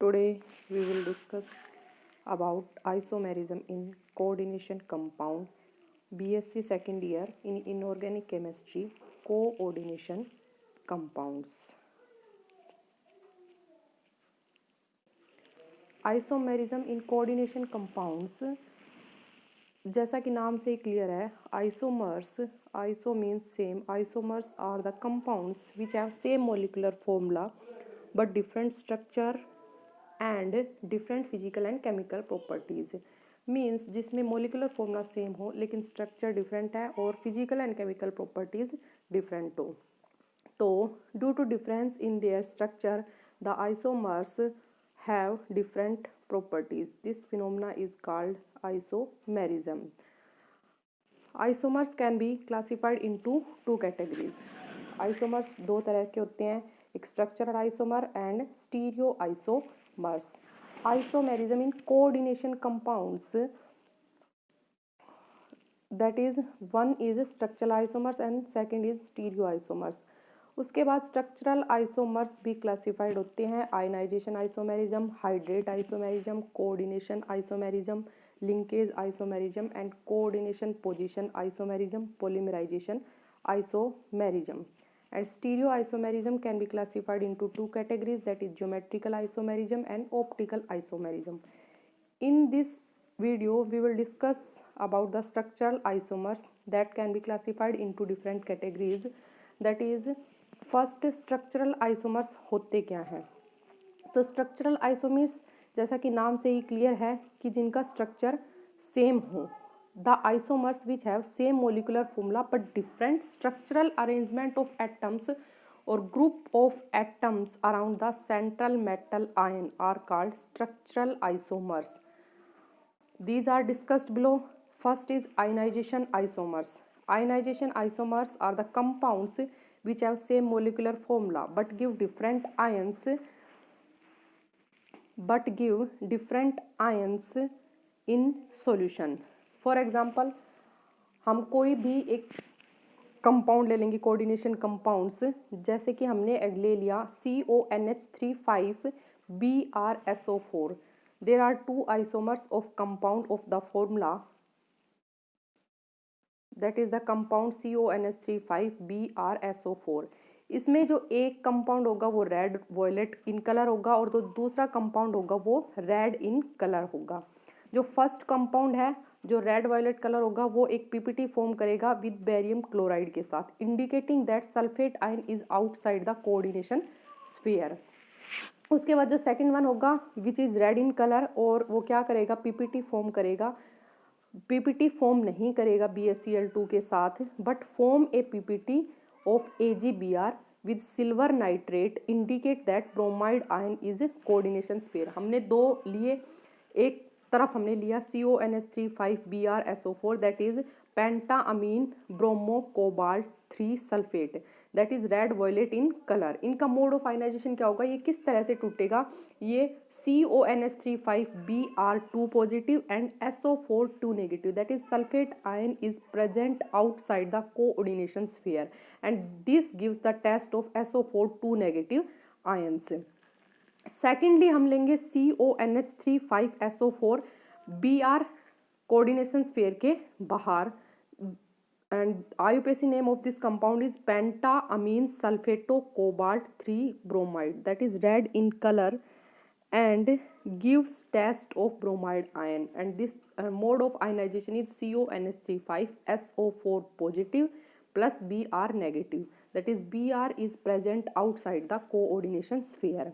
Today we will discuss about isomerism in coordination compound, BSc second year in inorganic chemistry, coordination compounds. Isomerism in coordination compounds, जैसा कि नाम से clear है, isomers, iso means same, isomers are the compounds which have same molecular formula but different structure and different physical and chemical properties. Means जिसमें molecular formula same हो लेकिन structure different है और physical and chemical properties different हो। तो due to difference in their structure the isomers have different properties. This phenomena is called isomerism. Isomers can be classified into two categories. आइसोमर्स दो तरह के होते हैं, एक structural isomer and stereoisomers. Isomerism in coordination compounds, that is one is structural isomers and second is stereoisomers. उसके बाद structural isomers भी क्लासिफाइड होते हैं, ionisation isomerism, hydrate isomerism, coordination isomerism, linkage isomerism and coordination position isomerism, polymerisation isomerism. And stereoisomerism can be classified into two categories, that is geometrical isomerism and optical isomerism. In this video we will discuss about the structural isomers that can be classified into different categories. That is first structural isomers होते क्या हैं। तो structural isomers जैसा कि नाम से ही clear है कि जिनका स्ट्रक्चर सेम हो, the isomers which have same molecular formula but different structural arrangement of atoms or group of atoms around the central metal ion are called structural isomers. These are discussed below. First is ionization isomers. Ionization isomers are the compounds which have same molecular formula but give different ions in solution. For example हम कोई भी एक compound ले लेंगे, coordination compounds, जैसे कि हमने ले लिया CONH3 BrSO4। There are two isomers of compound of the formula, that is the compound CONH3 BrSO4। इसमें जो एक कंपाउंड होगा वो रेड वॉयलेट इन कलर होगा और जो दूसरा कंपाउंड होगा वो रेड इन कलर होगा। जो फर्स्ट कंपाउंड है जो रेड वायलेट कलर होगा वो एक पीपीटी फॉर्म करेगा विद बेरियम क्लोराइड के साथ, indicating that sulphate ion is outside the coordination sphere. उसके बाद जो सेकंड वन होगा which is red in colour और वो क्या करेगा, पीपीटी फॉर्म करेगा। पीपीटी फॉर्म नहीं करेगा BaCl2 के साथ but form A PPT of AgBr with silver nitrate, indicate that bromide ion is coordination sphere. हमने दो लिए, एक तरफ हमने लिया CONH3 BrSO4 that is pentaammine bromo cobalt 3 sulphate, that is red violet in colour. इनका मोड ऑफ आयनाइजेशन क्या होगा, ये किस तरह से टूटेगा, ये CONH3 Br2 positive and SO4 2 negative, that is sulphate ion is present outside the coordination sphere and this gives the test of SO4 2 negative ions. Secondly हम लेंगे CONH3 SO4 Br coordination sphere के बाहर and IUPAC name of this compound is pentaammine sulphato cobalt 3 bromide, that is red in colour and gives test of bromide ion and this mode of ionization is CONH3 SO4 positive plus Br negative, that is Br is present outside the coordination sphere.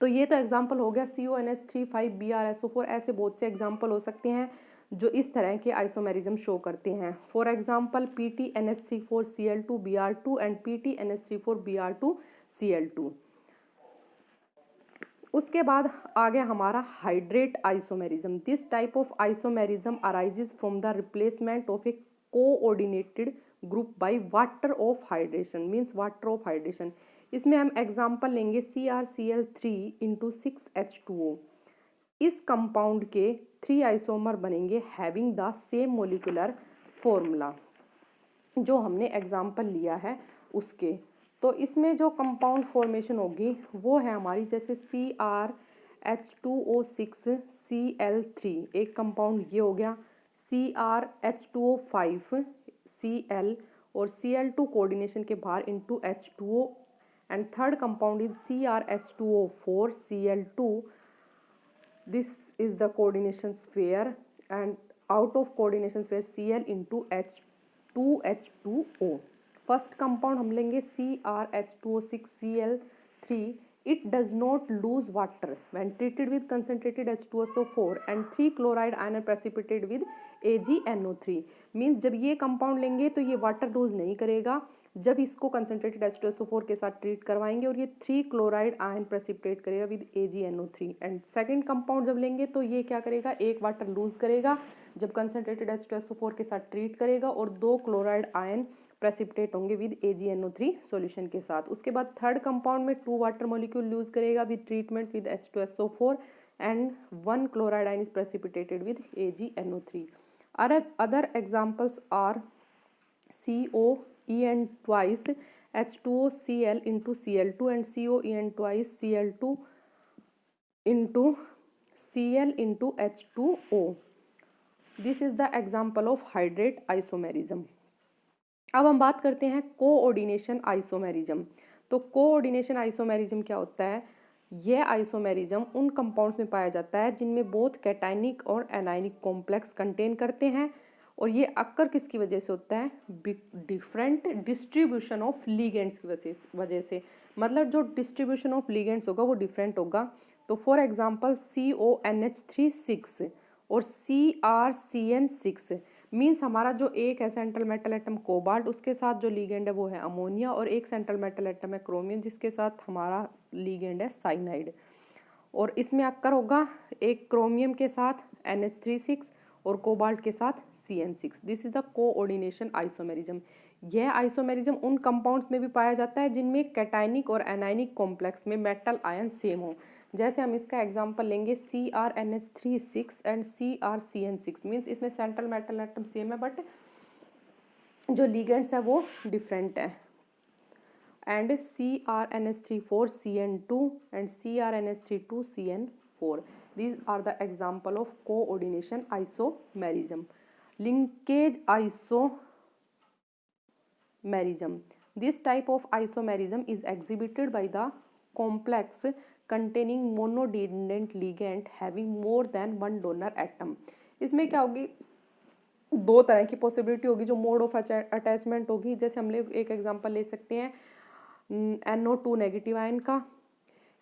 तो ये तो example हो गया CONH3 BrSO4। ऐसे बहुत से example हो सकते हैं जो इस तरह के आइसोमेरिज्म शो करते हैं। For example PTNH34Cl2 Br2 and PTNH34 Br2 Cl2। उसके बाद आ गया हमारा hydrate isomerism. This type of isomerism arises from the replacement of A coordinated group by water of hydration, means water of hydration. इसमें हम example लेंगे CrCl3 into 6H2O। इस compound के 3 isomer बनेंगे having the same molecular formula, जो हमने example लिया है उसके। तो इसमें जो कंपाउंड फॉर्मेशन होगी वो है हमारी, जैसे CrCl3 Cl3 एक कंपाउंड ये हो गया, CrH2O5Cl और Cl2 कोऑर्डिनेशन के बाहर into H2O, and third compound is CrH2O4Cl2. This is the coordination sphere, and out of coordination sphere Cl into H2H2O. First compound हम लेंगे CrH2O6Cl3. It does not lose water when treated with concentrated H2SO4 and 3 chloride ion precipitated with AgNO3. Means जब ये compound लेंगे तो ये water loose नहीं करेगा जब इसको कंसनट्रेटेड H2SO4 के साथ ट्रीट करवाएंगे, और ये 3 क्लोराइड आयन प्रेसिपिटेट करेगा with AgNO3. And second compound जब लेंगे तो ये क्या करेगा, एक वाटर लूज करेगा जब कंसनट्रेटेड H2SO4 के साथ ट्रीट करेगा, और 2 क्लोराइड आयन प्रेसिपिटेट होंगे विद AgNO3 सॉल्यूशन के साथ. उसके बाद थर्ड कंपाउंड में 2 वाटर मॉलिक्यूल लूज करेगा with treatment with H2SO4 and 1 chloride ion is precipitated with AgNO3. Other examples are COEN twice H2OCl into Cl2 and COEN twice Cl2 into Cl into H2O. This is the example of hydrate isomerism. अब हम बात करते हैं coordination isomerism. तो coordination isomerism क्या होता है? यह आइसोमेरिज्म उन कंपाउंड्स में पाया जाता है जिनमें बोथ कैटायनिक और एनायनिक कॉम्प्लेक्स कंटेन करते हैं, और ये अक्कर किसकी वजह से होता है? डिफरेंट डिस्ट्रीब्यूशन ऑफ लिगेंड्स की वजह से. मतलब जो डिस्ट्रीब्यूशन ऑफ लिगेंड्स होगा वो डिफरेंट होगा. तो फॉर एग्जांपल CONH3 6 और CrCN6 मीन्स हमारा जो एक है सेंट्रल मेटल एटम कोबाल्ट, उसके साथ जो लीगेंड है वो है अमोनिया, और एक सेंट्रल मेटल एटम है क्रोमियम जिसके साथ हमारा लीगेंड है साइनाइड. और इसमें अक्कर होगा एक क्रोमियम के साथ NH3 6 और कोबाल्ट के साथ CN6. This is the coordination isomerism. यह आइसोमेरिज्म उन कंपाउंड्स में भी पाया जाता है जिनमें कैटायनिक और एनायनिक कॉम्प्लेक्स में मेटल आयन सेम हो. जैसे हम इसका एग्जांपल लेंगे CrNH3 6 एंड CrCN6. मीन्स इसमें सेंट्रल मेटल एटम सेम है बट जो लिगेंड्स है वो डिफरेंट है. And CrNH3 4 CN2 and CrNH3 2 CN4. These are the example of coordination isomerism. Linkage isomerism. This type of isomerism is exhibited by the complex containing monodependent ligand having more than one donor atom. इसमें क्या होगी, दो तरह की possibility होगी जो mode of attachment होगी. जैसे हम लोग एक एग्जांपल ले सकते हैं NO2 नेगेटिव आयन का.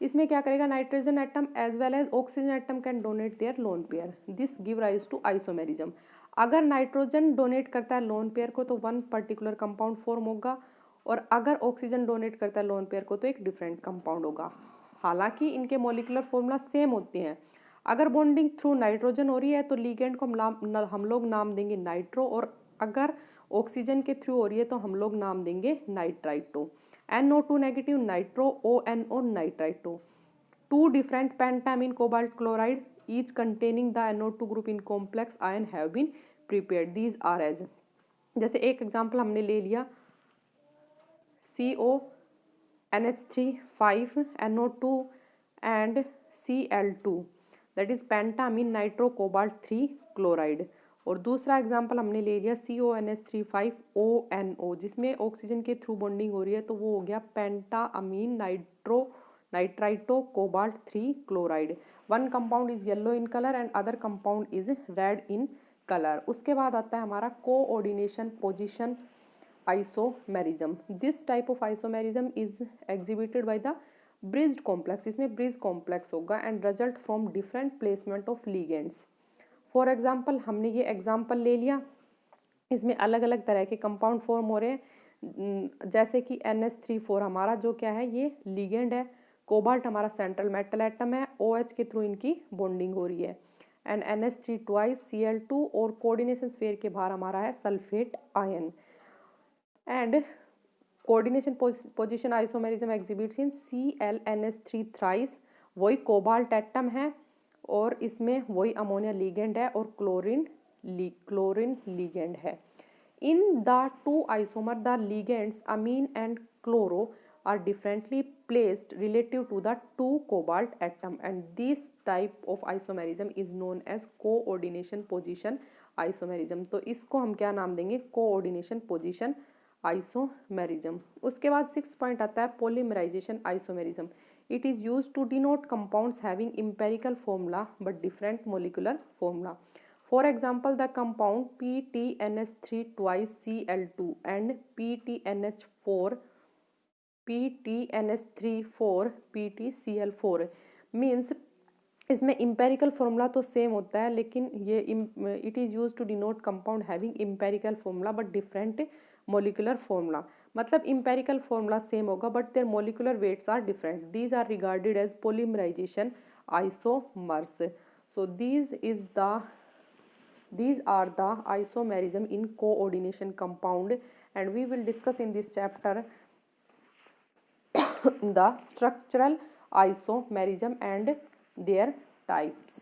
इसमें क्या करेगा, nitrogen atom as well as oxygen atom can donate their lone pair. This give rise to isomerism. अगर नाइट्रोजन डोनेट करता है लोन पेयर को तो वन पर्टिकुलर कंपाउंड फॉर्म होगा, और अगर ऑक्सीजन डोनेट करता है लोन पेयर को तो एक डिफरेंट कंपाउंड होगा. हालांकि इनके मॉलिक्यूलर फॉर्मूला सेम होते हैं. अगर बॉन्डिंग थ्रू नाइट्रोजन हो रही है तो लिगेंड को हम लोग नाम देंगे नाइट्रो, और अगर ऑक्सीजन के थ्रू हो रही है तो हम लोग नाम देंगे nitrito. NO2 negative nitro, ONO nitrito. 2 different pentamine cobalt chloride each containing the NO2 group in complex ion have been prepared. These are as, जैसे एक एग्जांपल हमने ले लिया CONH3 5 NO2 and Cl2, that is pentamine nitro cobalt 3 chloride. और दूसरा example हमने ले लिया CONH3 5 ONO जिसमें ऑक्सीजन के थ्रू बॉन्डिंग हो रही है, तो वो हो गया pentaammine nitrito cobalt 3 chloride. One compound is yellow in colour and other compound is red in colour. उसके बाद आता है हमारा coordination position isomerism. This type of isomerism is exhibited by the bridged complex. इसमें ब्रिज कॉम्प्लेक्स होगा and result from different placement of ligands. For example हमने ये example ले लिया, इसमें अलग अलग तरह के कंपाउंड फॉर्म हो रहे हैं. जैसे कि NH3 4 हमारा जो क्या है, ये लिगेंड है. कोबाल्ट हमारा सेंट्रल मेटल एटम है, OH के थ्रू इनकी बॉन्डिंग हो रही है. एंड NH3 twice Cl2 और कोऑर्डिनेशन स्फीयर के बाहर हमारा है sulphate ion. And coordination position isomerism exhibits in ClNH3 thrice. वही कोबाल्ट एटम है और इसमें वही अमोनिया लिगेंड है और क्लोरीन लिगेंड है. In the two isomer the ligands amine and chloro are differently placed relative to the 2 cobalt atom, and this type of isomerism is known as coordination position isomerism. तो इसको हम क्या नाम देंगे, coordination position isomerism. उसके बाद 6 point आता है polymerisation isomerism. It is use to denote compounds having empirical formula but different molecular formula. For example, the compound PTNH3 twice Cl2 and PTNH4 4 PtCl4 means इसमें इम्पेरिकल फॉर्मूला तो same होता है, लेकिन ये it is use to denote compound having empirical formula but different molecular formula. मतलब empirical formula same होगा but their molecular weights are different. These are regarded as polymerisation isomers. So these are the isomerism in coordination compound, and we will discuss in this chapter the structural isomerism and their types.